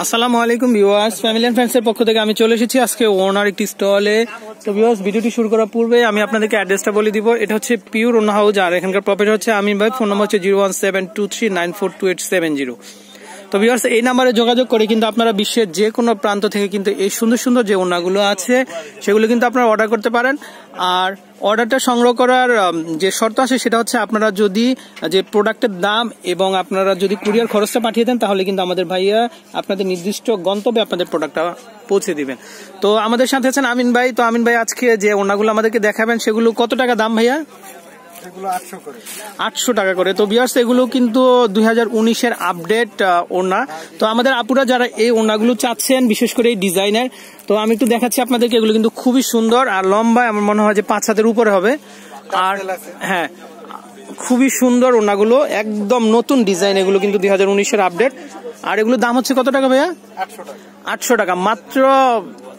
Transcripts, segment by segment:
আসসালামু আলাইকুম viewers, family and friends এর পক্ষ থেকে আমি চলে এসেছি আজকে ওনার একটি স্টলে। তো ভিউয়ার্স, ভিডিওটি শুরু করার পূর্বে আমি আপনাদেরকে অ্যাড্রেসটা বলে দিব। এটা হচ্ছে পিওর ওনা হাউস, আর এখানকার প্রপার্টি হচ্ছে আমিন ভাই। ফোন নম্বর হচ্ছে 01723942870। তো ভিউয়ার্স, এই নাম্বারে যোগাযোগ করে কিন্তু আপনারা বিশ্বের যে কোনো প্রান্ত থেকে কিন্তু এই সুন্দর সুন্দর যে ওনাগুলো আছে সেগুলো কিন্তু আপনারা অর্ডার করতে পারেন। আর অর্ডারটা সংগ্রহ করার যে শর্ত আছে সেটা হচ্ছে আপনারা যদি যে প্রোডাক্টের দাম এবং আপনারা যদি কুরিয়ার খরচটা পাঠিয়ে দেন তাহলে কিন্তু আমাদের ভাইয়া আপনাদের নির্দিষ্ট গন্তব্যে আপনাদের প্রোডাক্টটা পৌঁছে দিবেন। তো আমাদের সাথে আছেন আমিন ভাই। তো আমিন ভাই, আজকে যে ওনাগুলো আমাদেরকে দেখাবেন সেগুলো কত টাকা দাম ভাইয়া? 800 টাকা করে। তো ভিউয়ার্স, এগুলো কিন্তু 2019-এর আপডেট ওড়না। তো আমাদের আপুরা যারা এই ওড়নাগুলো চাচ্ছেন, বিশেষ করে এই ডিজাইনের, তো আমি একটু দেখাচ্ছি আপনাদেরকে। এগুলো কিন্তু খুবই সুন্দর আর লম্বা, আমার মনে হয় যে 5 হাতের উপরে হবে। আর হ্যাঁ, খুবই সুন্দর ওড়নাগুলো, একদম নতুন ডিজাইন। এগুলো কিন্তু 2019-এর আপডেট। আর এগুলোর দাম হচ্ছে কত টাকা ভাইয়া? 800 টাকা। মাত্র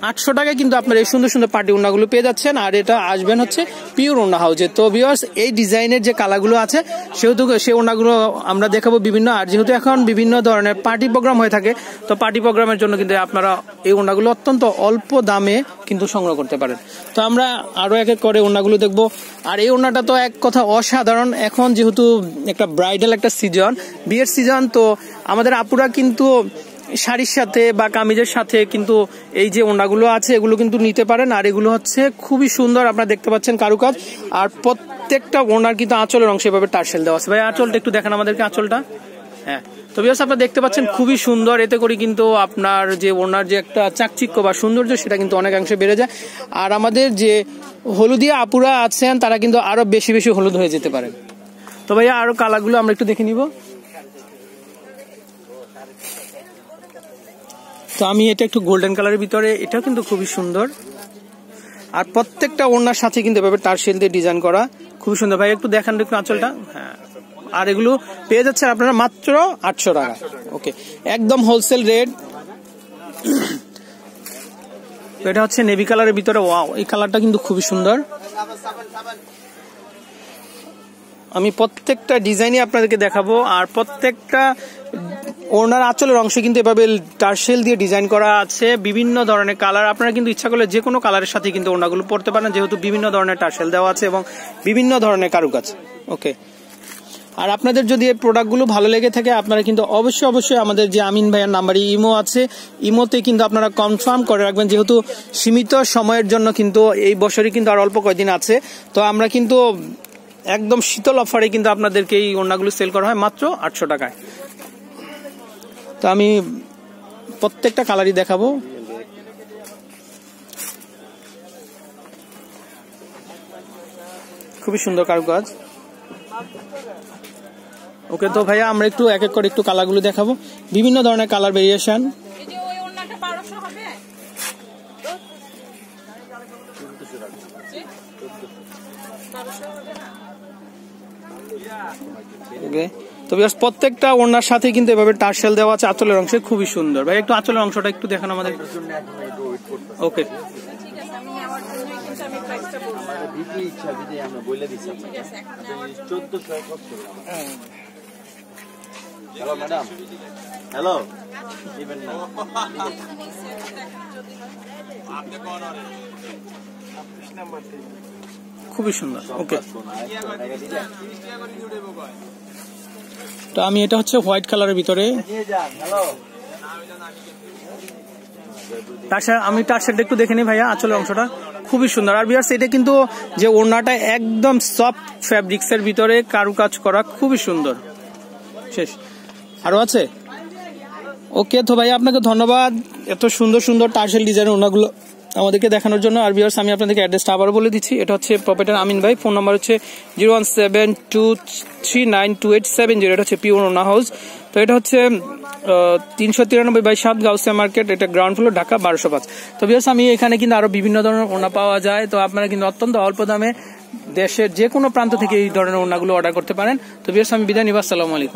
800 টাকায় কিন্তু আপনার এই সুন্দর সুন্দর পার্টি ওড়নাগুলো পেয়ে যাচ্ছেন। আর এটা আসবেন হচ্ছে পিওর ওড়না হাউজে। তো ভিউয়ার্স, এই ডিজাইনের যে কালারগুলো আছে সেহেতু সেই ওড়নাগুলো আমরা দেখাবো বিভিন্ন। আর যেহেতু এখন বিভিন্ন ধরনের পার্টি প্রোগ্রাম হয়ে থাকে, তো পার্টি প্রোগ্রামের জন্য কিন্তু আপনারা এই ওড়নাগুলো অত্যন্ত অল্প দামে কিন্তু সংগ্রহ করতে পারেন। তো আমরা আরো এক এক করে ওড়নাগুলো দেখবো। আর এই ওড়নাটা তো এক কথা অসাধারণ। এখন যেহেতু একটা ব্রাইডাল একটা সিজন, বিয়ের সিজন, তো আমাদের আপুরা কিন্তু শাড়ির সাথে বা কামিজের সাথে কিন্তু এই যে ওড়নাগুলো আছে এগুলো কিন্তু নিতে পারেন। আর এগুলো হচ্ছে খুবই সুন্দর, আপনারা দেখতে পাচ্ছেন কারুকাজ। আর প্রত্যেকটা ওড়নার কিন্তু আঁচলের অংশে এভাবে টার্সেল দেওয়া আছে। ভাই, আঁচলটা একটু দেখেন আমাদেরকে, আঁচলটা। হ্যাঁ, তো ভিউয়ার্স, আপনারা দেখতে পাচ্ছেন খুবই সুন্দর। এতে করে কিন্তু আপনার যে ওড়নার যে একটা চাকচিক্য বা সৌন্দর্য সেটা কিন্তু অনেকাংশে বেড়ে যায়। আর আমাদের যে হলুদিয়া আপুরা আছেন তারা কিন্তু আরো বেশি বেশি হলুদ হয়ে যেতে পারেন। তো ভাইয়া, আরো কালারগুলো আমরা একটু দেখে নিব। তো আমি এটা একটু গোল্ডেন কালারের ভিতরে, এটাও কিন্তু খুবই সুন্দর। আর প্রত্যেকটা ওড়নার সাথে কিন্তু এভাবে টার্সেল দিয়ে ডিজাইন করা, খুবই সুন্দর। ভাই, একটু দেখান একটু আঁচলটা। হ্যাঁ, আর এগুলো পেয়ে যাচ্ছেন আপনারা মাত্র 800 টাকা। ওকে, একদম হোলসেল রেট। এটা হচ্ছে নেভি কালারের ভিতরে। ওয়াও, এই কালারটা কিন্তু খুবই সুন্দর। আমি প্রত্যেকটা ডিজাইনই আপনাদেরকে দেখাবো। আর প্রত্যেকটা ওড়নার আঁচলের অংশ কিন্তু এভাবে টার্সেল দিয়ে ডিজাইন করা আছে, বিভিন্ন ধরনের কালার। আপনারা কিন্তু ইচ্ছা করলে যে কোনো কালারের সাথে কিন্তু ওড়নাগুলো পরতে পারেন, যেহেতু বিভিন্ন ধরনের টার্সেল দেওয়া আছে এবং বিভিন্ন ধরনের কারুকাজ। ওকে, আর আপনাদের যদি এই প্রোডাক্টগুলো ভালো লেগে থাকে আপনারা কিন্তু অবশ্যই আমাদের যে আমিন ভাইয়ের নাম্বারে ইমো আছে, ইমোতে কিন্তু আপনারা কনফার্ম করে রাখবেন, যেহেতু সীমিত সময়ের জন্য কিন্তু এই বছরই কিন্তু আর অল্প কয়েকদিন আছে। তো আমরা কিন্তু একদম শীতল অফারে কিন্তু আপনাদেরকে এই ওড়নাগুলো সেল করা হয় মাত্র 800 টাকায়। তো আমি প্রত্যেকটা কালারই দেখাবো। খুবই সুন্দর কারুকাজ। ওকে, তো ভাইয়া আমরা একটু এক এক করে একটু কালারগুলো দেখাবো, বিভিন্ন ধরনের কালার ভেরিয়েশন। তো প্রত্যেকটা ওড়নার সাথে কিন্তু এভাবে টার্সেল দেওয়া আছে আঁচলের অংশে, খুবই সুন্দর। ভাই, একটু আঁচলের অংশটা একটু দেখান আমাদের। ওকে, খুবই সুন্দর। ওকে, তো আমি এটা হচ্ছে হোয়াইট কালারের ভিতরে। আমি টার্সেলটা একটু দেখে নিই ভাইয়া, আঁচলের অংশটা খুবই সুন্দর। আর ভিউয়ার্স, এটা কিন্তু যে ওড়নাটা একদম সফট ফ্যাব্রিক্স এর ভিতরে কারুকাজ করা, খুবই সুন্দর। শেষ, আরো আছে। ওকে, তো ভাই আপনাকে ধন্যবাদ এত সুন্দর সুন্দর টার্সেল ডিজাইন ওড়নাগুলো আমাদেরকে দেখানোর জন্য। আর ভিউয়ার্স, আমি আপনাদেরকে অ্যাড্রেসটা আবার বলে দিচ্ছি। এটা হচ্ছে প্রপার্টার আমিন ভাই। ফোন নাম্বার হচ্ছে 01723922870। এটা হচ্ছে পিওর ওড়না হাউস। তো এটা হচ্ছে 393/7 গাউসিয়া মার্কেট, এটা গ্রাউন্ড ফ্লোর, ঢাকা 1205। তো ভিউয়ার্স, আমি এখানে কিন্তু আরো বিভিন্ন ধরনের ওড়না পাওয়া যায়। তো আপনারা কিন্তু অত্যন্ত অল্প দামে দেশের যে কোনো প্রান্ত থেকে এই ধরনের ওড়নাগুলো অর্ডার করতে পারেন। তো ভিউয়ার্স, আমি বিদায় নিব। আসসালামু আলাইকুম।